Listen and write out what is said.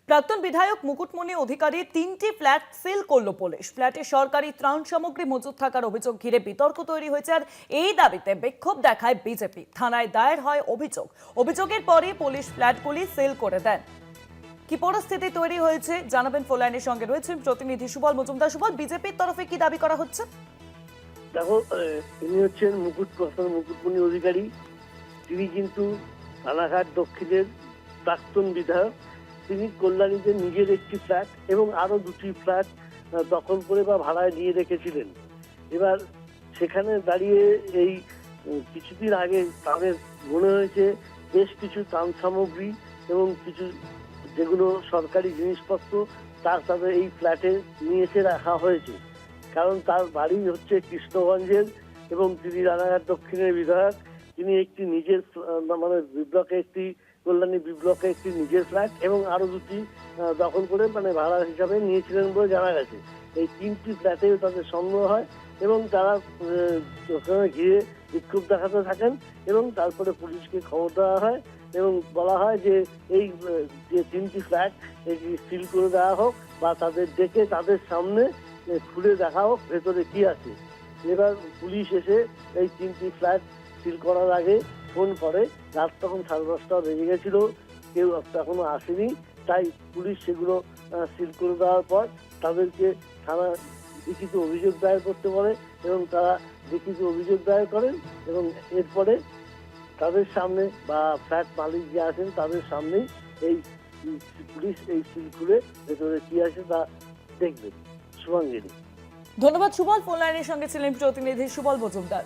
প্রাক্তন বিধায়ক মুকুটমণি অধিকারী 3টি ফ্ল্যাট সিল করল পুলিশ। ফ্ল্যাটে সরকারি ত্রাণ সামগ্রী মজুত থাকার অভিযোগ ঘিরে বিতর্ক তৈরি হয়েছে, আর এই দাবিতে বিক্ষোভ দেখায় বিজেপি। থানায় দায়ের হয় অভিযোগ। অভিযোগের পরই পুলিশ ফ্ল্যাটগুলি সিল করে দেন। কি পরিস্থিতি তৈরি হয়েছে জানাবেন ফোনলাইনের সঙ্গে রয়েছেন প্রতিনিধি সুবল মজুমদার। সুবল, বিজেপির তরফে কি দাবি করা হচ্ছে? দেখো, ইনি হচ্ছেন মুকুটমণি অধিকারী। তিনি কিন্তু রানাঘাট দক্ষিণের প্রাক্তন বিধায়ক। তিনি কল্যাণীতে নিজের একটি ফ্ল্যাট এবং আরো দুটি ফ্ল্যাট দখল করে বা ভাড়ায় নিয়ে রেখেছিলেন। এবার সেখানে দাঁড়িয়ে এই কিছুদিন আগে তাদের মনে হয়েছে বেশ কিছু ত্রাণ সামগ্রী এবং কিছু যেগুলো সরকারি জিনিসপত্র তাদের এই ফ্ল্যাটে নিয়ে এসে রাখা হয়েছে। কারণ তার বাড়ি হচ্ছে কৃষ্ণগঞ্জের এবং তিনি রানাঘাট দক্ষিণের বিধায়ক। তিনি একটি নিজের মানে বিব্লকে একটি কল্যাণী বিব্লকে একটি নিজের ফ্ল্যাট এবং আরো দুটি দখল করে মানে ভাড়া হিসাবে নিয়েছিলেন বলে জানা গেছে। এই 3টি ফ্ল্যাটে তাদের সন্দেহ হয় এবং তারা ওখানে গিয়ে বিক্ষোভ দেখাতে থাকেন এবং তারপরে পুলিশকে খবর দেওয়া হয় এবং বলা হয় যে এই যে 3টি ফ্ল্যাট এটি সিল করে দেওয়া হোক বা তাদের ডেকে তাদের সামনে খুলে দেখা হোক ভেতরে কি আছে। এবার পুলিশ এসে এই 3টি ফ্ল্যাট সিল করার আগে ফোন করে। রাত তখন 10:30 বেজে গেছিল, কেউ এখনো আসেনি। তাই পুলিশ সেগুলো সিল করে দেওয়ার পর তাদেরকে থানা লিখিত অভিযোগ দায়ের করতে বলে এবং তারা লিখিত অভিযোগ দায়ের করেন এবং এরপরে তাদের সামনে বা ফ্ল্যাট মালিক যে আছেন তাদের সামনেই এই পুলিশ এই সিল খুলে ভেতরে কি আছে তা দেখবেন। শুভাঙ্গিনী। ধন্যবাদ সুবল। ফোনলাইনের সঙ্গে ছিলেন প্রতিনিধি সুবল মজুমদার।